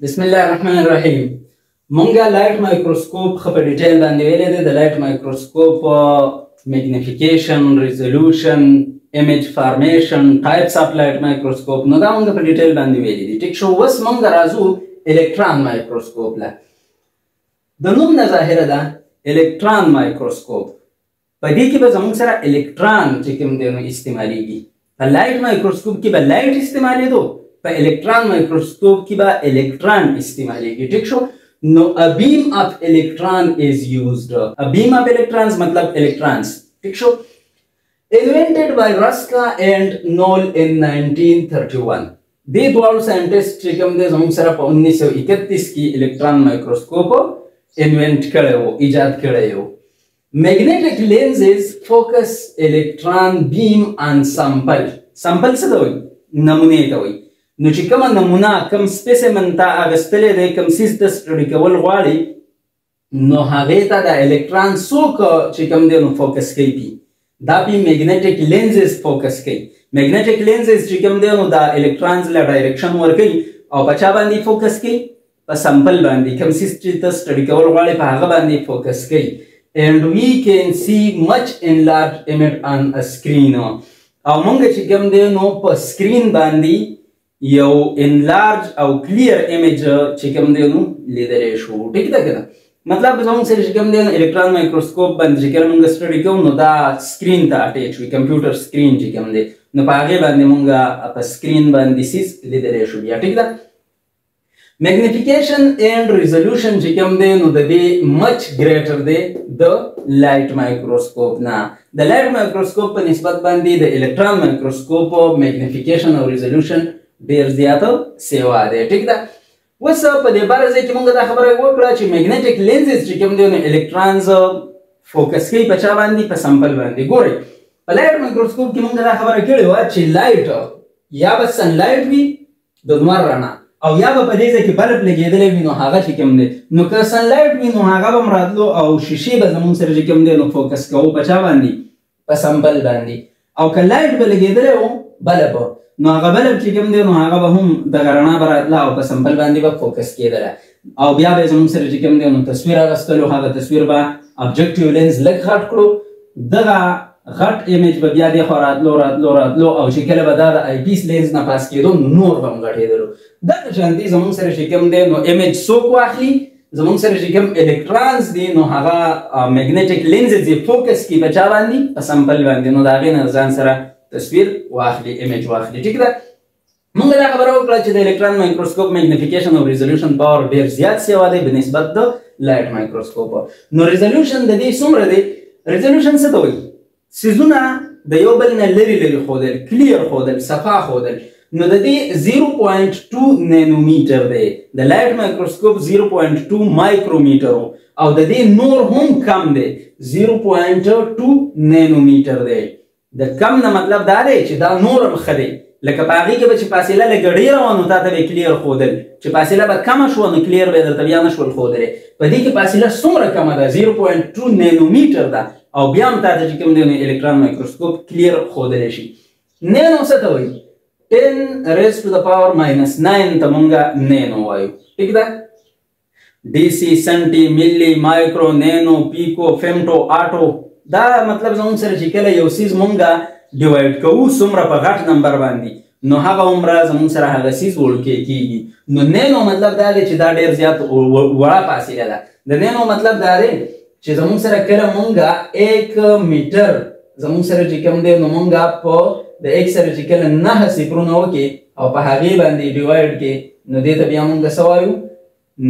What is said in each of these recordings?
بسم الله الرحمن الرحیم. مونږه لایټ مایکروسکوپ خو په ډیټیل باندې ویلې ده. د لایټ مایکروسکوپ میګنیفیکیشن، ریزولوشن، ایمیج فارمیشن، ټایپس اف لایټ مایکروسکوپ نو دا مونږ په ډیټیل باندې ویلې دي. ټیک شو. اوس مونږ راځو الکترون مایکروسکوپ له. د نوم نه ظاهره ده الکترون مایکروسکوپ. په دې کې به زموږ سره الکترون چې کوم دی نو استعمالیږي. په لایټ مایکروسکوپ کې به لایټ استعمالیدو، په الکترون مایکروسکوپ کې به الکترون استعمالیږي. ټیک شو. نو a beam of electron is used. A beam of electrons مطلب electrons. ٹھیک شو. Invented by Ruska and Knoll in 1931. دې دواړو ساينټیسټ چې کوم دي زموږ سره په 1931 کې الکترون مایکروسکوپ انوینټ کړی وو، ایجاد کړی وو. Magnetic lenses focus electron beam on sample. sample څه ته وایي؟ نمونې ته وایي. نو چې کومه نمونه کوم سپیسیمن ته اغوستلی دی، کوم څیز ته سټډي کول غواړي، نو هغې ته د الکترون څوک چې کوم دی نو فوکس کوي. دا پې میګنیټک لینزز فوکس کوي. میګنیټک لینزز چې کوم دی نو د الکترونز له ډایرکشن ورکوي او په چا باندې فوکس کوي؟ په سمپل باندې. کوم څیز چې ته سټډي کول غواړي په هغه باندې فوکس کوي. and we can see much enlarged image on a screen. او مونږ چې کوم دی نو په سکرین باندې یو انلارج او کلیر ایمیج چې کوم دی نو لیدلی شو. ټیک ده که نه؟ مطلب زموږ سره چې کوم دی نو الکترون مایکروسکوپ باندې چې کله مونږ سټډي کوو نو دا سکرین ته اټیچ وي، کمپیوټر سکرین چې کوم دی نو په هغې باندې مونږ په سکرین باندې سیز لیدلی شو بیا. ټیک ده. میګنیفیکیشن اینڈ ریزولوشن چې کوم دی نو د دې مچ ګریټر دی د لایټ مایکروسکوپ نه. د لایټ مایکروسکوپ په نسبت باندې د الکترون مایکروسکوپ میګنیفیکیشن او ریزولوشن ډیر زیاته سیوا دی. ټیک ده. اوس په دې باره ځای کې مونږ دا خبره وکړه چې میګنیټک لینزز چې کوم دی نو الکترونز فوکس کوي په چا باندې؟ په سمپل باندې. ګورئ په لایټ مایکروسکوپ کې مونږ دا خبره کړې وه چې لایټ یا به سن لایټ وي د لمر رڼا، او یا به په دې ځای کې بلب لګېدلی وي نو هغه چې کوم دی نو که سن لایټ وي نو هغه به م راتلو او شیشې به زموږ سره چې کوم دی نو فوکس کوو په چا باندې؟ په سمپل باندې. او که لایټ به لګېدلی و بلب نو هغه بلب چې کوم دی نو هغه به هم دغه رڼا به راتله او په سمپل باندې به فوکس کېدله او بیا به یې زموږ سره چې کوم دی نو تصویر اخیستلو. هغه تصویر به ابجکټیو لینز لږ غټ کړو، دغه غټ ایمیج به بیا دې خوا راتلو او چې کله به دا د آی پیس لینز نه پاس کېدو نور به هم غټېدلو. دغه شانتې زموږ سره چې کوم دی نو ایمیج څوک واخلي؟ زموږ سره چې کوم الکترونز دي نو هغه میګنیټک لینزز یې فوکس کړي په چا باندې؟ په سمپل باندې. نو د هغې نه ځان سره تصویر واخلي، ایمیج واخلي. ټیک ده. مونږ دا خبره وکړه چې د الکترون مایکروسکوپ میګنیفیکیشن او ریزولوشن پاور ډېر زیات سیوا دی په نسبت د لایټ مایکروسکوپ. نو ریزولوشن د دې څومره دی؟ ریزولوشن څه ته وایي؟ څیزونه د یو بل نه لرې لرې ښودل، کلیر ښودل، صفا ښودل. نو د دې 0.2 نینومیټر دی. د لایټ مایکروسکوپ 0.2 مایکرومیټر او د دې نور هم کم دی، 0.2 نینومیټر دی. د کم نه مطلب دا دی چې دا نور هم ښه دی. لکه په هغې کې به چې فاصله لږه ډېره وه نو تا ته به یې کلیر ښودل، چې فاصله به کمه شوه نو کلیر به یې درته بیا نه شول ښودلی. په دې کې فاصله څومره کمه ده؟ 0.2 نینومیټر ده او بیا هم تا ته چې کوم دی نو الکترون مایکروسکوپ کلیر ښودلی شي. نینو څه ته وایي؟ 10⁻⁻9 ته مونږه نینو وایو. ټیک ده. ډیسي، سنټي، ملي، مایکرو، نینو، پیکو، فیمټو، آټو. دا مطلب زموږ سره چې کله یو څیز مونږه ډیوایډ کوو څومره په غټ نمبر باندې نو هغه عمره زموږ سره هغه څیز وړوکی کېږي. نو نینو مطلب دا دی چې دا ډېر زیات وړه فاصله ده. د نینو مطلب دا دی چې زموږ سره کله مونږه 1 میټر زموږ سره چې کوم دی نو مونږه په د 1 سره چې کله 9 صفرونه وکړي او په هغې باندې ډیوایډ کړي نو دې ته بیا مونږ څه وایو؟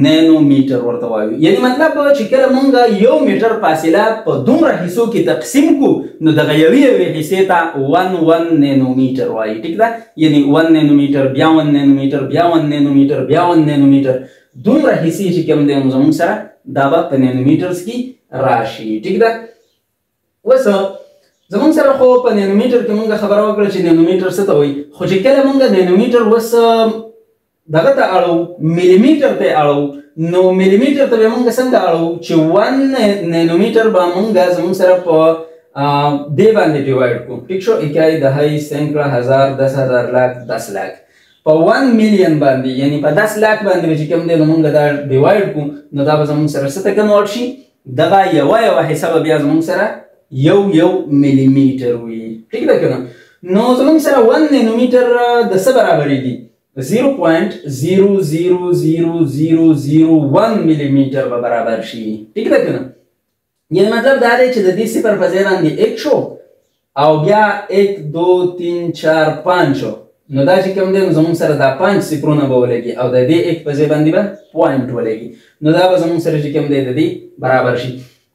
نینو میټر ورته وایو. یعنی مطلب چې کله مونږ 1 میټر فاصله په دومره حصو کې تقسیم کو نو دغه یوې حصې ته 1 نینومیټر وایي. ټیک ده. یعنی 1 نینومیټر، بیا 1 نینومیټر، بیا 1 نینومیټر، بیا 1 نینومیټر. دومره حصې چې کوم دی نو زموږ سره دا به په نینومیټرز کې راشي. ټیک ده. اوس زموږ سره خو په نینومیټر کې مونږ خبره وکړه چې نینومیټر څه ته وایي، خو چې کله مونږ نینومیټر اوس دغه ته اړو، ملیمیټر ته اړو، نو ملیمیټر ته به مونږ څنګه اړو چې 1 نینومیټر به مونږ زموږ سره په دې باندې ډیوایډ کړو. ټیک شو. 1 دهی سینکړه هزار 10,000 لاک 10 لاک. په 1 میلیون باندې یعنی په 10 لک باندې چې کوم دی نو موږ دا ډیوایډ کو نو دا به زموږ سره څه ته کنورټ شي دغه یوه حساب بیا زموږ سره یو میلی میټر وي ٹھیک ده کنه نو زموږ سره 1 نانومیټر د څه برابرېږي 0.00001 میلی میټر به برابر شي ٹھیک ده کنه یعنی مطلب دا دی چې د دې صفر په ځای باندې 1 شو او بیا 1 2 3 4 5 شو نو دا چې کوم دی نو زموږ سره دا 5 صفرونه به ولګي او د دې 1 په ځای باندې به پوینټ ولګي نو دا به زموږ سره چې کوم دی د دې برابر شي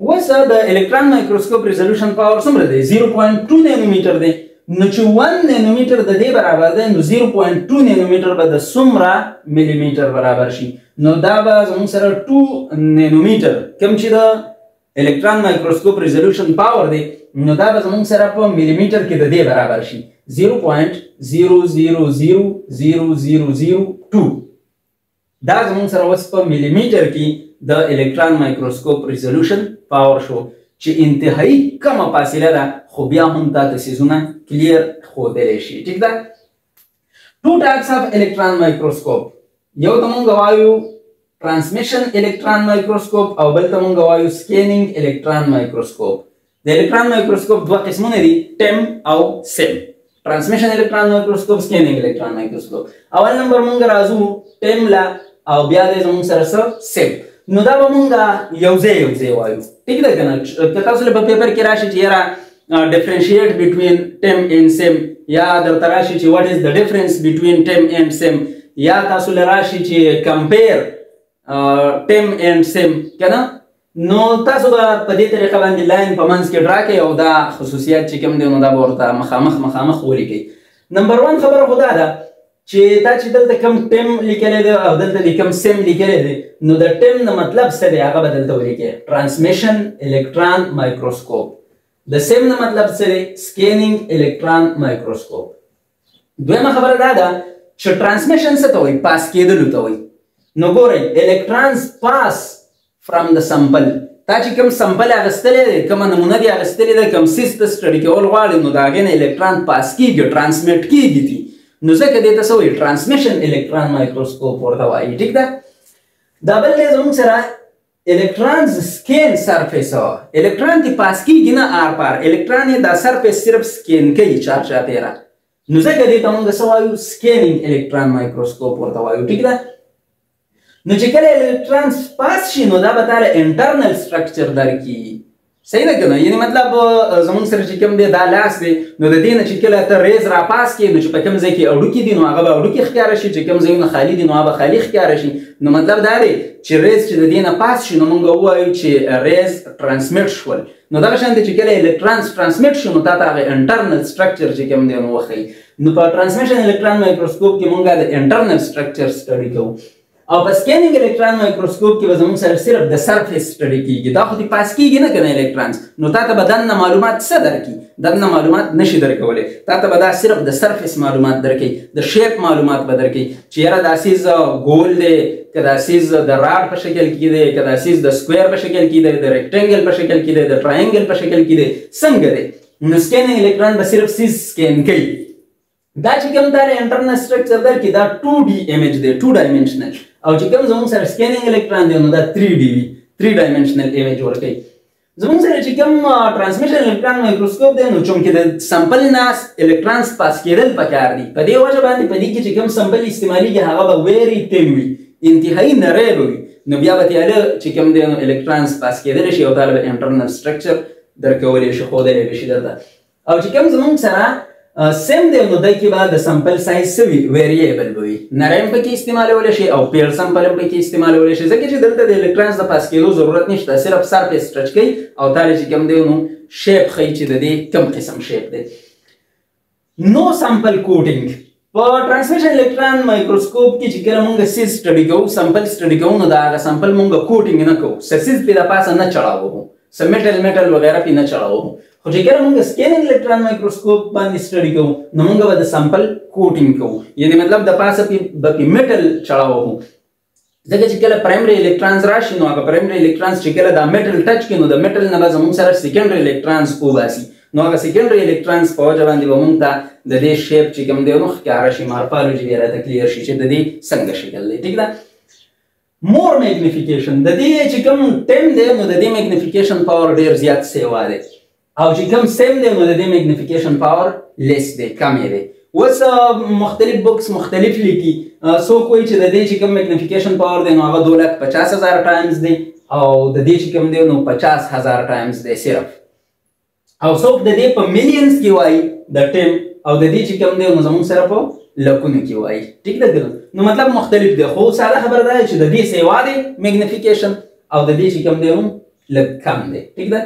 اوس د الکترون مایکروسکوپ ریزولوشن پاور څومره دی 0.2 نانومیټر دی نو چې 1 نانومیټر د دې برابر دی نو 0.2 نانومیټر به د څومره میلی میټر برابر شي نو دا به زموږ سره 2 نانومیټر کوم چې د الکترون مایکروسکوپ ریزولوشن پاور دی نو دا به زموږ سره په میلی میټر کې د دې برابر شي 0.000002 دا زموږ سره اوس په میلی میټر کې د الکترون مایکروسکوپ ریزولوشن پاور شو چې انتهایی کمه فاصله ده خو بیا هم دا تصویرونه کلیر ښودلی شي ټیک ده ټو ټایپس اف الکترون مایکروسکوپ یو ته مونږ وایو ترانسمیشن الکترون مایکروسکوپ او بل ته مونږ وایو سکینینګ الکترون مایکروسکوپ د الکترون مایکروسکوپ دوه قسمونه دي ټم او سیم ترانسمیشن الکترون مایکروسکوپ سکینینګ الکترون مایکروسکوپ اول نمبر مونږ راځو ټم لا او بیا د زموږ سره سیم نو دا به مونږ یو ځای وایو ټیک ده کنه که تاسو له په پیپر کې راشي چې یاره differentiate between TEM and SEM یا درته راشي چې what is the difference between TEM and SEM یا تاسو له راشي چې compare TEM and SEM کنه نو تاسو به په دې طریقه باندې لاین په منځ کې ډرا کوئ او دا خصوصیات چې کوم دی نو دا به ورته مخامخ ولیکئ نمبر 1 خبره خو دا ده چې دا چې دلته کم ټم لیکلی دی او دلته د کم سیم لیکلی دی نو د ټم نه مطلب څه دی هغه به دلته ولیکئ ترانسمیشن الکترون مایکروسکوپ د سیم نه مطلب څه دی سکینینګ الکترون مایکروسکوپ دویمه خبره دا ده چې ترانسمیشن څه ته وایي پاس کېدلو ته وایي نو ګورئ الکترونز پاس فرام د سمپل تا چې کوم سمپل اخیستلی دی کومه نمونه دې اخیستلې ده کوم څیز ته سټډي کول غواړې نو د هغې نه الکترون پاس کېږي ټرانسمیټ کېږي دي نو ځکه دې ته څه وایي ترانسمیشن الکترون مایکروسکوپ ورته وایي ټیک ده دا بل دی زموږ سره الکترونز سکین سرفیس الکترون دې پاس کېږي نه آر پار الکترون یې دا سرفیس صرف سکین کوي چاپیره نو ځکه دې ته موږ څه وایو سکینینګ الکترون مایکروسکوپ ورته وایو ټیک ده نو چې کله الکترونز پاس شي نو دا به تاله انټرنل سټرکچر درکړي صحیح ده کنه یعنی مطلب زموږ سره چې کوم دی دا لاس دی نو د دې نه چې کله ته ریز را پاس کړي نو چې په کوم ځای کې اړوکي دي نو هغه به اړوکي ښکاره شي چې کوم ځایونه خالي دي نو هغه به خالي ښکاره شي نو مطلب دا دی چې ریز چې د دې نه پاس شي نو موږ ووایو چې ریز ترانسمیټ شول نو دغه شان دی چې کله الکترونز ترانسمیټ شي نو تا ته هغه انټرنل سټرکچر چې کوم دی نو وښیي نو په ترانسمیشن الکترون مایکروسکوپ کې موږ د انټرنل سټرکچر سټډي کوو او په سکینینګ الکترون مایکروسکوپ کې به زموږ سره صرف د سرفیس سټډي کېږي دا خو دې پاس کېږي نه که نه الکترونز نو تا ته به دننه معلومات څه درکړي دننه معلومات نشي درکولی تا ته به دا صرف د سرفیس معلومات درکوي د شیپ معلومات به درکوي چې یاره دا سیز ګول دی که دا سیز د راډ په شکل کې دی که دا سیز د سکویر په شکل کې دی د ریکټنګل په شکل کې دی د ټراینګل په شکل کې دی څنګه دی نو سکینینګ الکترون به صرف سیز سکین کوي دا چې کوم دا انټرنل سټرکچر درکړي دا 2D ایمیج دی 2 ډایمنشنل او چې کوم زموږ سره سکینینګ الکترون دی نو دا 3D وي 3 ډایمنشنل ایمیج ورکوي زموږ سره چې کوم ترانسمیشن الکترون مایکروسکوپ دی نو چونکې د سمپل نه الکترونز پاس کېدل پکار دي په دې وجه باندې په دې کې چې کوم سمپل استعمالیږي هغه به ویری تین وي انتهایی نری به وي نو بیا به تیاله چې کوم دی نو الکترونز پاس کېدلی شي او تاله به انټرنل سټرکچر درکولی شي ښودلی به شي درته او چې کوم زموږ سره سیم دی نو دای کې به د سمپل سایز څه وي ویریبل به وي نری هم پکې استعمالولی شي او پیړ سمپل هم پکې استعمالولی شي ځکه چې دلته د الکترونز د پاس کېدو ضرورت نشته صرف سرفیس ټچ کوي او تاله چې کوم دی نو شیپ ښیي چې د دې کوم قسم شیپ دی نو سمپل کوټینګ په ترانسمیشن الکترون مایکروسکوپ کې چې کله مونږ سیز سټډي کوو سمپل سټډي کوو نو د هغه سمپل مونږ کوټینګ نه کوو څه سیز پې د پاسه نه چړاوو څه میټل وغیره پې نه چړاوو خو چې کله مونږ سکینینګ الکترون مایکروسکوپ باندې سټډي کوو نو مونږ به د سمپل کوټینګ کوو یعنی مطلب د پاسه به پې میټل چړاوو ځکه چې کله پرایمري الکترونز راشي نو هغه پرایمري الکترونز چې کله دا میټل ټچ کړي نو د میټل نه به زموږ سره سیکنډري الکترونز وباسي نو هغه سیکنډري الکترونز په وجه باندې به موږ ته د دې شیپ چې کوم دی نو ښکاره شي مارفالوجي بیا راته کلیر شي چې د دې څنګه شکل دی ټیک ده. مور میګنیفیکیشن د دې چې کوم ټیم دی نو د دې میګنیفیکیشن پاور ډیر زیات سیوا دی او چې کوم سیم دی نو د دې میګنیفیکیشن پاور لیس دی کم دی. اوس مختلف بوکس مختلف لیکي څوک وایي چې د دې چې کوم میګنیفیکیشن پاور دی نو هغه 250,000 ټایمز دی او د دې چې کوم دی نو 50,000 ټایمز دی صرف او څوک د دې په میلیونز کې وایي د ټیم او د دې چې کوم دی نو زموږ سره په لکونو کې وایي ټیک ده نو مطلب مختلف دی خو ساده خبره ده چې د دې سیوا دی میګنیفیکیشن او د دې چې کوم دی نو لږ کم دی ټیک ده.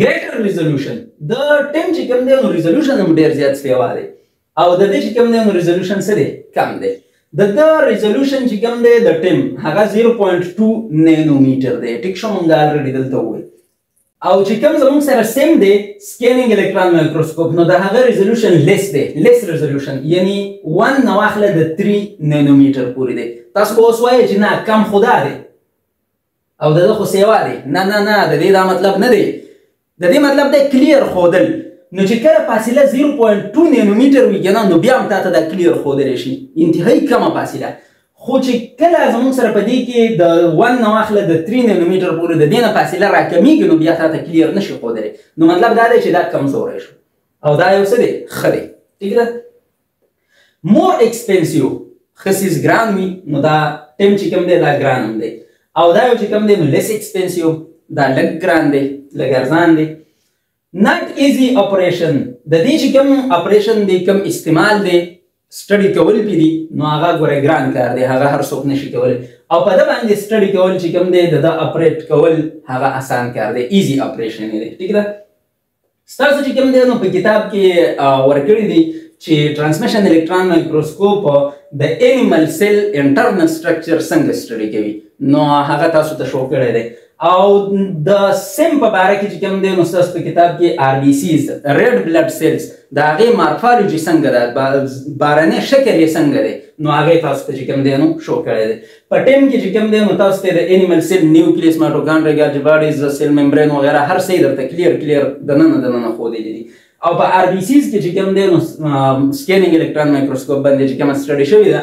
ګریټر ریزولوشن د ټیم چې کوم دی نو ریزولوشن هم ډیر زیات سیوا دی او د دې چې کوم دی نو ریزولوشن څه دی کم دی. د ریزولوشن چې کوم دی د ټیم هغه 0.2 نانومیټر دی ټیک شو مونږ الریډي دلته وایي او چې کوم زموږ سره سیم دی سکینینګ الکترون مایکروسکوپ نو د هغه ریزولوشن لیس دی لیس ریزولوشن یعنی 1 نه واخله د 3 نانومیټر پورې دی. تاسو به اوس وایئ چې نه کم خو دا دی او د ده خو سیوا دی نه نه نه د دې دا مطلب نه دی د دې مطلب دی کلیر ښودل نو چې کله فاصله 0.2 نانومیټر وي که نه نو بیا هم تا ته دا کلیر ښودلی شي انتهایي کمه فاصله خو چې کله زموږ سره په دې کې د 1 نه واخله د 3 نانومیټر پورې د دې نه فاصله راکمیږي نو بیا تا ته کلیر نه شي ښودلی نو مطلب دا دی چې دا کمزوری شو او دا یو څه دی ښه دی ټیک ده. مور ایکسپنسیو ښه څیز ګران وي نو دا ټیم چې کوم دی دا ګران هم دی او دا یو چې کوم دی نو لیس ایکسپنسیو دا لږ ګران دی لږ ارزان دی. ناٹ ایزي اپریشن د دې چې کوم اپریشن دی کوم استعمال دی سټډي کول پې دي نو هغه ګوره ګران کار دی هغه هر څوک نشي کولی او په ده باندې سټډي کول چې کوم دی د ده اپریټ کول هغه اسان کار دی ایزي اپریشن دی ټیک ده. ستاسو چې کوم دی نو په کتاب کې ورکړي دي چې ټرانسمیشن الکترون مایکروسکوپ د انیمل سیل انټرنل سټرکچر څنګه سټډي کوي نو هغه تاسو ته شو کړی دی او د سیم په باره کې چې کوم دی نو ستاسو په کتاب کې آر بي سیز ریډ بلډ سیلز د هغې مارفالوجي څنګه ده بارنی شکل یې څنګه دی نو هغې تاسو ته چې کوم دی نو شو کړی دی. په ټیم کې چې کوم دی نو تاسو ته د انیمل سیل نیوکلیس مایټوکانډریا ګالجي باډیز سیل ممبرین وغیره هر څه یې درته کلیر دننه ښودلی دي او په آر بي سیز کې چې کوم دی نو سکینینګ الکترون مایکروسکوپ باندې چې کومه سټډي شوې ده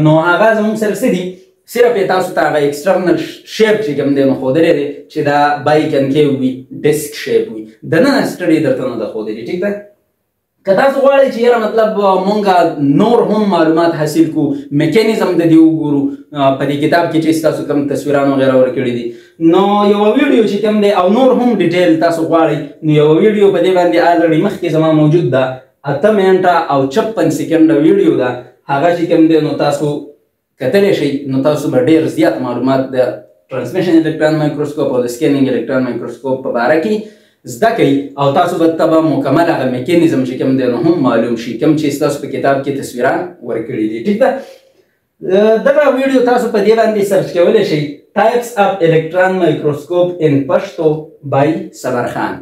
نو هغه زموږ سره څه دي صرف یې تاسو ته هغه ایکسټرنل شیپ چې کوم دی نو ښودلی دی چې دا بای کنکیو وي ډسک شیپ وي دننه سټډي درته نه ده ښودلي ټیک ده. که تاسو غواړئ چې یاره مطلب مونږ نور هم معلومات حاصل کړو میکانیزم د دې وګورو په دې کتاب کې چې ستاسو کوم تصویران وغیره ورکړي دي نو یوه ویډیو چې کوم دی او نور هم ډیټیل تاسو غواړئ نو یوه ویډیو په دې باندې الریډي مخکې زما موجود ده 8 منټه او 56 سیکنډه ویډیو ده هغه چې کوم دی نو تاسو کتلی شئ نو تاسو به ډېر زیات معلومات د ټرانسمیشن الکترون مایکروسکوپ او د سکینینګ الکترون مایکروسکوپ په باره کې زده کوئ او تاسو به ته به مکمل هغه میکانیزم چې کوم دی نو هم معلوم شي کوم چې ستاسو په کتاب کې تصویران ورکړي دي ټیک ده. دغه ویډیو تاسو په دې باندې سرچ کولی شئ ټایپس اف الکترون مایکروسکوپ ان پښتو بای صبر خان